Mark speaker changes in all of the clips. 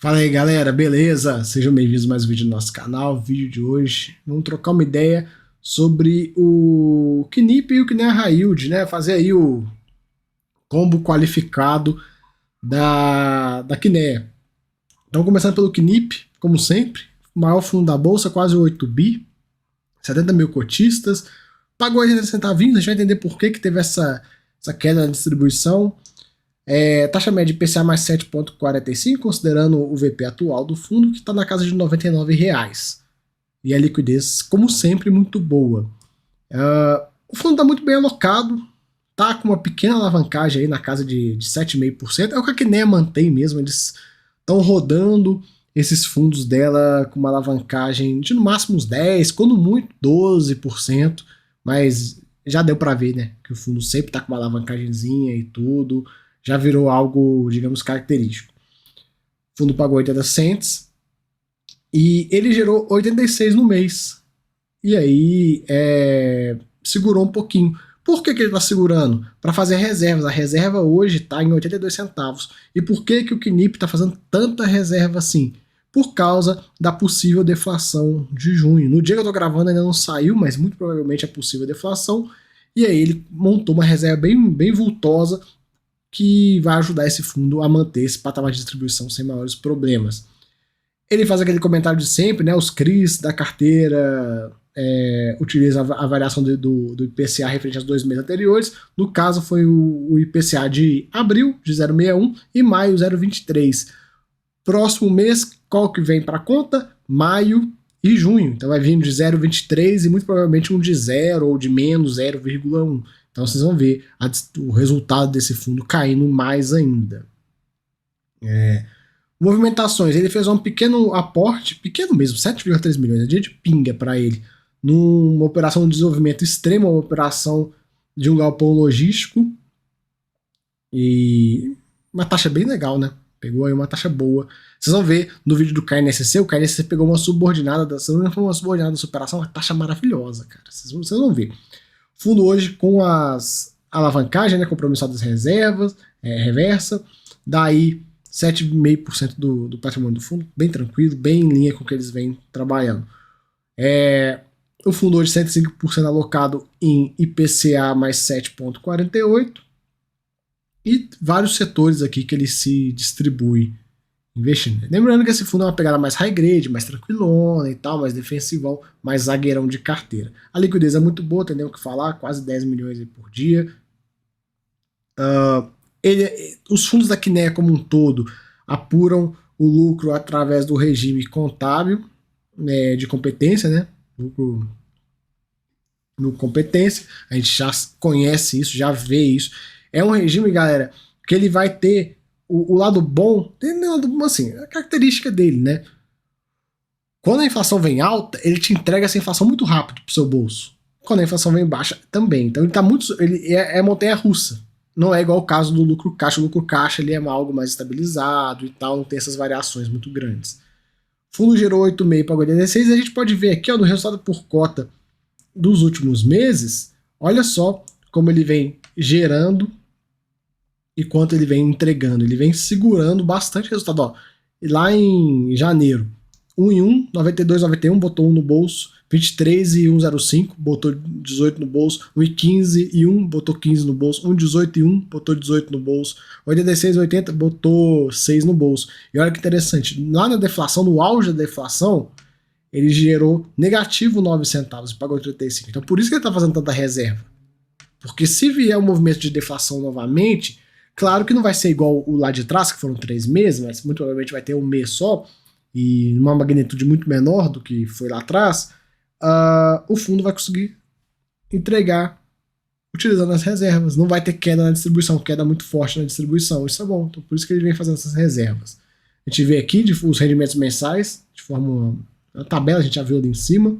Speaker 1: Fala aí galera, beleza? Sejam bem-vindos a mais um vídeo do nosso canal. O vídeo de hoje, vamos trocar uma ideia sobre o Knip e o Kinea High Yield, né? Fazer aí o combo qualificado da Kinea. Então começando pelo Knip, como sempre, maior fundo da bolsa, quase 8 bi, 70 mil cotistas, pagou 80 centavinhos, a gente vai entender por que teve essa queda na distribuição. Taxa média IPCA mais 7,45, considerando o VP atual do fundo, que está na casa de R$ 99,00. E a liquidez, como sempre, muito boa. O fundo está muito bem alocado, está com uma pequena alavancagem aí na casa de 7,5%. É o que a Kinea mantém mesmo, eles estão rodando esses fundos dela com uma alavancagem de no máximo uns 10%, quando muito 12%, mas já deu para ver, né, que o fundo sempre está com uma alavancagemzinha e tudo. Já virou algo, digamos, característico. O fundo pagou 80 cents e ele gerou 86 no mês. E aí segurou um pouquinho. Por que ele está segurando? Para fazer reservas. A reserva hoje está em 82 centavos. E por que o Knip está fazendo tanta reserva assim? Por causa da possível deflação de junho. No dia que eu estou gravando ainda não saiu, mas muito provavelmente é possível deflação. E aí ele montou uma reserva bem vultosa, que vai ajudar esse fundo a manter esse patamar de distribuição sem maiores problemas. Ele faz aquele comentário de sempre, né? Os CRIs da carteira utilizam a variação do IPCA referente aos 2 meses anteriores. No caso, foi o IPCA de abril, de 0,61, e maio, 0,23. Próximo mês, qual que vem para conta? Maio e junho. Então vai vir de 0,23 e muito provavelmente um de 0 ou de menos 0,1. Então vocês vão ver o resultado desse fundo caindo mais ainda. Movimentações, ele fez um pequeno aporte, pequeno mesmo, 7,3 milhões, é dia de pinga para ele, numa operação de desenvolvimento extremo, uma operação de um galpão logístico, e uma taxa bem legal, né? Pegou aí uma taxa boa. Vocês vão ver no vídeo do KNSC, o KNSC pegou uma subordinada, se não foi uma subordinada dessa operação, uma taxa maravilhosa, cara. Vocês vão ver. Fundo hoje com as alavancagens, né, compromisso das reservas, reversa, daí 7,5% do patrimônio do fundo, bem tranquilo, bem em linha com o que eles vêm trabalhando. O fundo hoje 105% alocado em IPCA mais 7,48 e vários setores aqui que ele se distribui investindo. Lembrando que esse fundo é uma pegada mais high grade, mais tranquilona e tal, mais defensivão, mais zagueirão de carteira. A liquidez é muito boa, tem nem o que falar, quase 10 milhões por dia. Os fundos da Kinea como um todo apuram o lucro através do regime contábil, de competência, né? Lucro no competência, a gente já conhece isso, já vê isso. É um regime, galera, que ele vai ter o lado bom, assim, a característica dele, né? Quando a inflação vem alta, ele te entrega essa inflação muito rápido pro seu bolso. Quando a inflação vem baixa, também. Então ele é montanha-russa. Não é igual o caso do lucro caixa. O lucro caixa ele é algo mais estabilizado e tal, não tem essas variações muito grandes. O fundo gerou 8,5 para 86, e a gente pode ver aqui, ó, no resultado por cota dos últimos meses, olha só como ele vem gerando e quanto ele vem entregando. Ele vem segurando bastante resultado. Ó. E lá em janeiro, 1 em 1, 92, 91, botou 1 no bolso, 23 e 1,05, botou 18 no bolso, 1,15 e 1, botou 15 no bolso, 1,18 e 1, botou 18 no bolso, 86 e 80, botou 6 no bolso. E olha que interessante, lá na deflação, no auge da deflação, ele gerou negativo 9 centavos e pagou 35. Então por isso que ele está fazendo tanta reserva. Porque se vier um movimento de deflação novamente, claro que não vai ser igual o lá de trás, que foram 3 meses, mas muito provavelmente vai ter um mês só, e numa magnitude muito menor do que foi lá atrás, o fundo vai conseguir entregar utilizando as reservas. Não vai ter queda na distribuição, queda muito forte na distribuição. Isso é bom, então por isso que ele vem fazendo essas reservas. A gente vê aqui os rendimentos mensais, de forma... A tabela a gente já viu ali em cima.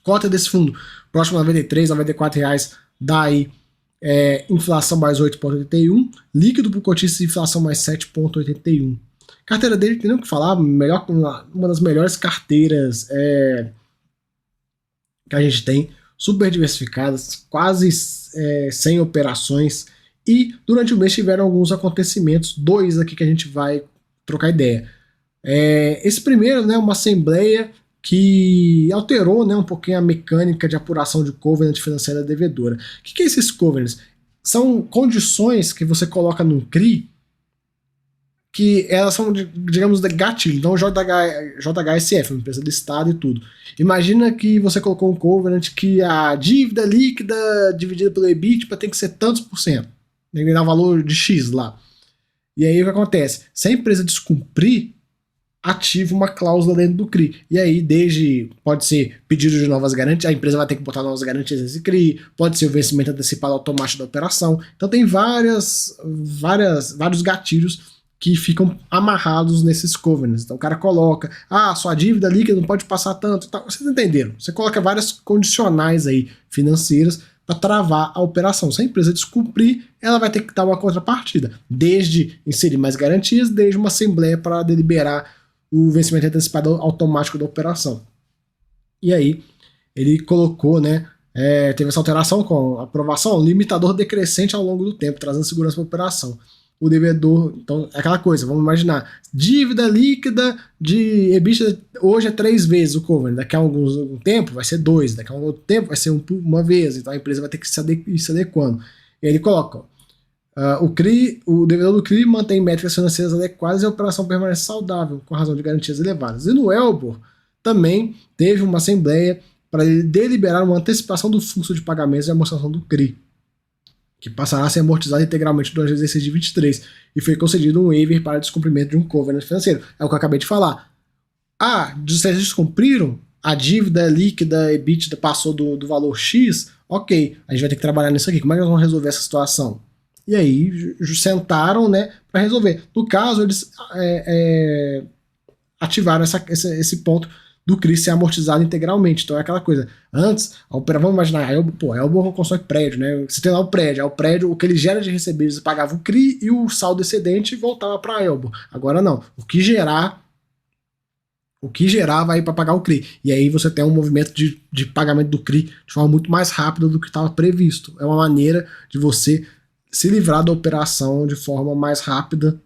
Speaker 1: Cota desse fundo, próximo a 93, 94 reais, dá aí inflação mais 8,81, líquido por cotista inflação mais 7,81. Carteira dele, tem nem o que falar, uma das melhores carteiras que a gente tem, super diversificadas, quase 100 operações, e durante o mês tiveram alguns acontecimentos, 2 aqui que a gente vai trocar ideia. Esse primeiro, né, uma assembleia que alterou, né, um pouquinho a mecânica de apuração de covenant financeira devedora. O que é esses covenants? São condições que você coloca no CRI que elas são, digamos, de gatilho. Então, JHSF, uma empresa do Estado e tudo. Imagina que você colocou um covenant que a dívida líquida dividida pelo EBITDA tem que ser tantos por cento. Tem que dar um valor de X lá. E aí o que acontece? Se a empresa descumprir, ativa uma cláusula dentro do CRI. E aí, pode ser pedido de novas garantias, a empresa vai ter que botar novas garantias nesse CRI, pode ser o vencimento antecipado automático da operação. Então tem vários gatilhos que ficam amarrados nesses covenants. Então o cara coloca, sua dívida líquida não pode passar tanto. Tá. Vocês entenderam? Você coloca várias condicionais aí financeiras para travar a operação. Se a empresa descumprir, ela vai ter que dar uma contrapartida. Desde inserir mais garantias, desde uma assembleia para deliberar o vencimento antecipado automático da operação. E aí, ele colocou, né, teve essa alteração com aprovação, limitador decrescente ao longo do tempo, trazendo segurança para a operação. O devedor, então, é aquela coisa, vamos imaginar, dívida líquida de EBITDA hoje é 3 vezes o covenant, daqui a algum tempo vai ser 2, daqui a algum tempo vai ser uma vez, então a empresa vai ter que ir se adequando. E aí ele coloca, o devedor do CRI mantém métricas financeiras adequadas e a operação permanece saudável, com razão de garantias elevadas. E no Elbor também teve uma assembleia para deliberar uma antecipação do fluxo de pagamentos e amortização do CRI, que passará a ser amortizado integralmente durante o exercício de 23, e foi concedido um waiver para descumprimento de um covenant financeiro. É o que eu acabei de falar. Vocês descumpriram, a dívida líquida EBITDA passou do valor X, ok, a gente vai ter que trabalhar nisso aqui, como é que nós vamos resolver essa situação? E aí sentaram, né, para resolver. No caso, eles ativaram esse ponto do CRI ser amortizado integralmente. Então é aquela coisa, antes, vamos imaginar, a Elbor constrói prédio, né? Você tem lá o prédio, o que ele gera de recebíveis pagava o CRI e o saldo excedente voltava para a Elbor. Agora não, o que gerar vai para pagar o CRI. E aí você tem um movimento de pagamento do CRI de forma muito mais rápida do que estava previsto. É uma maneira de você se livrar da operação de forma mais rápida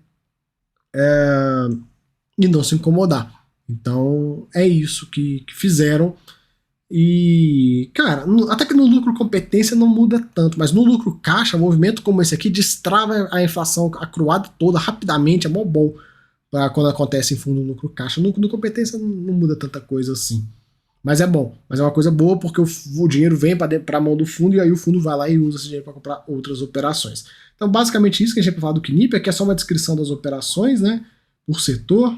Speaker 1: e não se incomodar. Então é isso que fizeram. E, cara, até que no lucro competência não muda tanto, mas no lucro caixa, movimento como esse aqui destrava a inflação acruada toda rapidamente, é mó bom pra quando acontece em fundo no lucro caixa. No competência não muda tanta coisa assim. Mas é bom, mas é uma coisa boa porque o dinheiro vem para a mão do fundo e aí o fundo vai lá e usa esse dinheiro para comprar outras operações. Então, basicamente, isso que a gente vai falar do KNIP é só uma descrição das operações, né, por setor.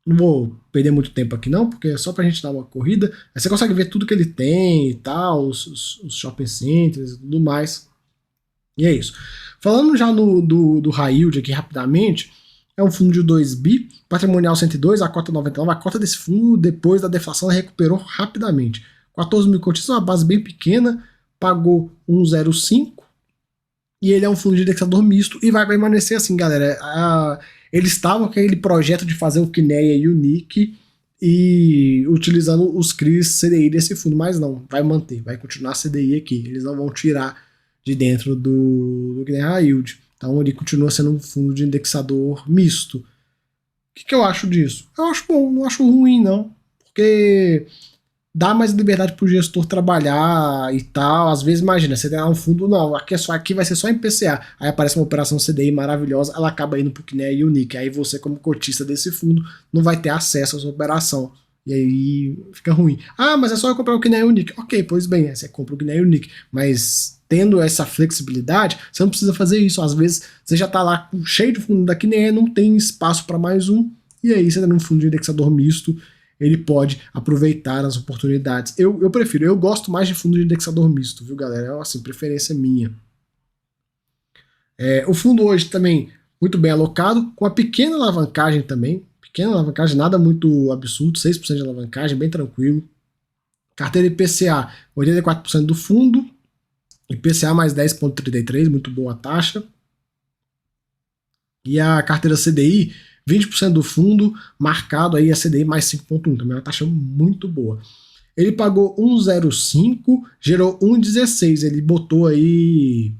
Speaker 1: Não vou perder muito tempo aqui não, porque é só pra gente dar uma corrida. Aí você consegue ver tudo que ele tem e tal, os shopping centers e tudo mais. E é isso. Falando já do high yield aqui rapidamente, é um fundo de 2 bi, patrimonial 102, a cota 99. A cota desse fundo, depois da deflação, recuperou rapidamente. 14 mil cotistas, uma base bem pequena, pagou 1,05 e ele é um fundo de indexador misto e vai permanecer assim, galera. Eles estavam com aquele projeto de fazer o Kinea Unique e utilizando os CRIs CDI desse fundo, mas não, vai manter, vai continuar CDI aqui. Eles não vão tirar de dentro do Kinea High Yield. Então ele continua sendo um fundo de indexador misto. O que eu acho disso? Eu acho bom, não acho ruim não, porque dá mais liberdade pro gestor trabalhar e tal. Às vezes, imagina, você tem lá um fundo, não, aqui vai ser só em PCA. Aí aparece uma operação CDI maravilhosa, ela acaba indo pro Kinea Unique. Aí você, como cotista desse fundo, não vai ter acesso a essa operação. E aí fica ruim. Mas é só eu comprar o Kinea Unique. Ok, pois bem, você compra o Kinea Unique. Mas tendo essa flexibilidade, você não precisa fazer isso. Às vezes você já tá lá cheio de fundo da Kinea, não tem espaço para mais um. E aí você tá num fundo de indexador misto, ele pode aproveitar as oportunidades. Eu prefiro, eu gosto mais de fundo de indexador misto, viu, galera? É assim, preferência minha. O fundo hoje também muito bem alocado, com a pequena alavancagem também. Pequena alavancagem, nada muito absurdo, 6% de alavancagem, bem tranquilo. Carteira IPCA, 84% do fundo. IPCA mais 10,33, muito boa a taxa. E a carteira CDI, 20% do fundo, marcado aí a CDI mais 5,1, também é uma taxa muito boa. Ele pagou 1,05, gerou 1,16, ele botou aí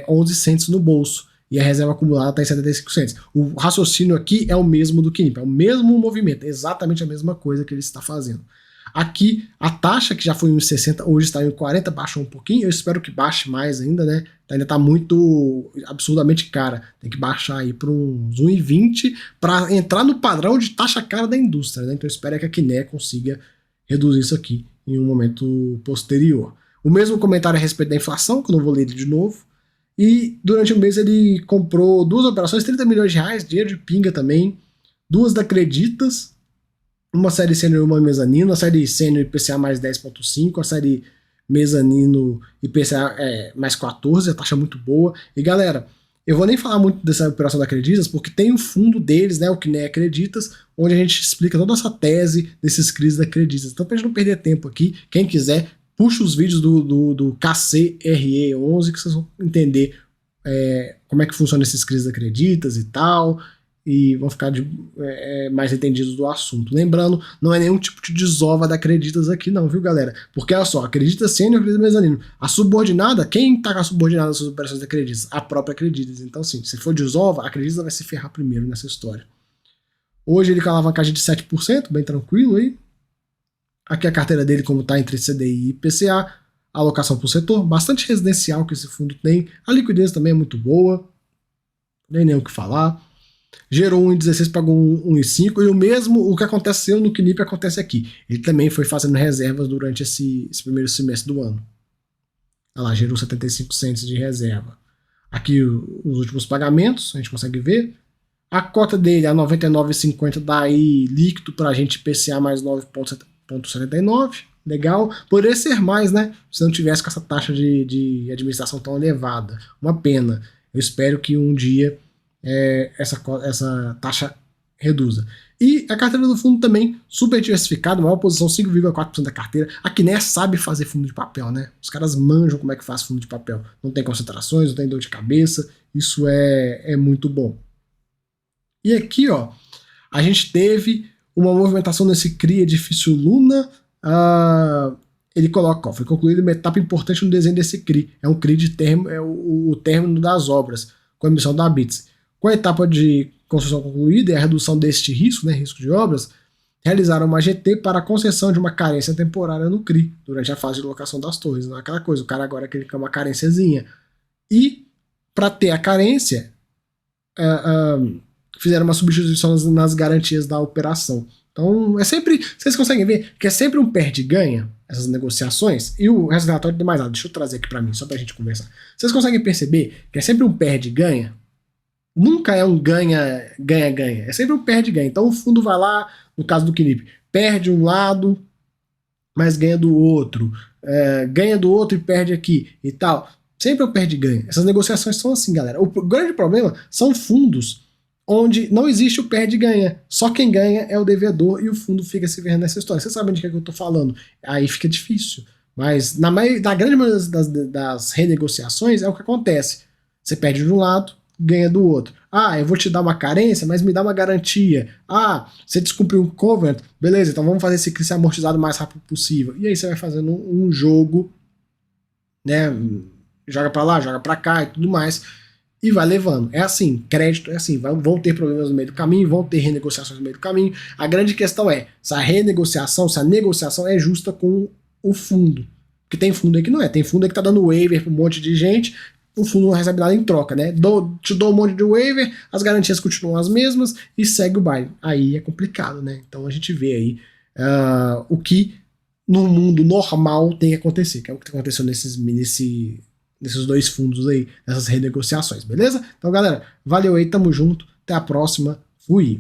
Speaker 1: 11 cents no bolso. e a reserva acumulada está em 75 cents. O raciocínio aqui é o mesmo do KNIP, é o mesmo movimento, é exatamente a mesma coisa que ele está fazendo. Aqui, a taxa, que já foi em 1,60, hoje está em 40, baixou um pouquinho, eu espero que baixe mais ainda, né? Ainda está muito absurdamente cara, tem que baixar aí para uns 1,20 para entrar no padrão de taxa cara da indústria, né? Então eu espero que a KNE consiga reduzir isso aqui em um momento posterior. O mesmo comentário a respeito da inflação, que eu não vou ler ele de novo, e durante o mês ele comprou 2 operações, 30 milhões de reais, dinheiro de pinga também, 2 da Creditas, uma série sênior e uma mezanino, a série sênior IPCA mais 10,5, a série mezanino IPCA mais 14, a taxa muito boa. E galera, eu vou nem falar muito dessa operação da Creditas, porque tem o fundo deles, né, o que nem Acreditas, onde a gente explica toda essa tese desses CRIs da Creditas. Então, pra gente não perder tempo aqui, quem quiser, puxa os vídeos do KCRE11, que vocês vão entender como é que funciona esses CRIs da Creditas e tal, e vão ficar mais entendidos do assunto. Lembrando, não é nenhum tipo de desova da Creditas aqui não, viu galera? Porque olha só, Creditas sênior, Creditas mezanino. A subordinada, quem tá com a subordinada das suas operações da Creditas? A própria Creditas. Então sim, se for desova, a Creditas vai se ferrar primeiro nessa história. Hoje ele com a alavancagem de 7%, bem tranquilo aí. Aqui a carteira dele como tá entre CDI e IPCA. Alocação por setor, bastante residencial que esse fundo tem. A liquidez também é muito boa, nem o que falar. Gerou 1,16, pagou 1,5, e o mesmo, o que aconteceu no KNIP acontece aqui. Ele também foi fazendo reservas durante esse primeiro semestre do ano. Olha lá, gerou 75 cents de reserva. Aqui os últimos pagamentos, a gente consegue ver. A cota dele, a 99,50, dá aí líquido pra gente IPCA mais 9,79. Legal. Poderia ser mais, né? Se não tivesse com essa taxa de administração tão elevada. Uma pena. Eu espero que um dia essa taxa reduza. E a carteira do fundo também super diversificada, maior posição 5,4% da carteira. A KNE sabe fazer fundo de papel, né? Os caras manjam como é que faz fundo de papel. Não tem concentrações, não tem dor de cabeça. Isso é muito bom. E aqui, ó, a gente teve uma movimentação nesse CRI Edifício Luna. Ele coloca, ó, foi concluída uma etapa importante no desenho desse CRI. É um CRI de o término das obras, com a emissão da BITS. Com a etapa de construção concluída e a redução deste risco, né, risco de obras, realizaram uma GT para a concessão de uma carência temporária no CRI, durante a fase de locação das torres. Não é aquela coisa, o cara agora quer uma carênciazinha. E, para ter a carência, fizeram uma substituição nas garantias da operação. Então, vocês conseguem ver que é sempre um perde-ganha, essas negociações, e o resto do relatório tem mais nada. Deixa eu trazer aqui para mim, só para a gente conversar. Vocês conseguem perceber que é sempre um perde-ganha? Nunca é um ganha-ganha-ganha, é sempre um perde-ganha. Então o fundo vai lá, no caso do KNIP, perde um lado, mas ganha do outro, ganha do outro e perde aqui e tal. Sempre é um perde-ganha. Essas negociações são assim, galera. O grande problema são fundos onde não existe o perde-ganha. Só quem ganha é o devedor e o fundo fica se vendo nessa história. Vocês sabem de que eu tô falando. Aí fica difícil. Mas na grande maioria das renegociações é o que acontece. Você perde de um lado, ganha do outro. Eu vou te dar uma carência, mas me dá uma garantia. Você descumpriu um covenant, beleza, então vamos fazer esse CRI ser amortizado o mais rápido possível. E aí você vai fazendo um jogo, né? Joga pra lá, joga pra cá e tudo mais, e vai levando. É assim, crédito é assim, vão ter problemas no meio do caminho, vão ter renegociações no meio do caminho. A grande questão é se a renegociação, se a negociação é justa com o fundo. Porque tem fundo aí que não é. Tem fundo aí que tá dando waiver pra um monte de gente, o fundo não recebe nada em troca, né? Te dou um monte de waiver, as garantias continuam as mesmas e segue o baile. Aí é complicado, né? Então a gente vê aí o que no mundo normal tem que acontecer, que é o que aconteceu nesses dois fundos aí, nessas renegociações, beleza? Então galera, valeu aí, tamo junto, até a próxima, fui!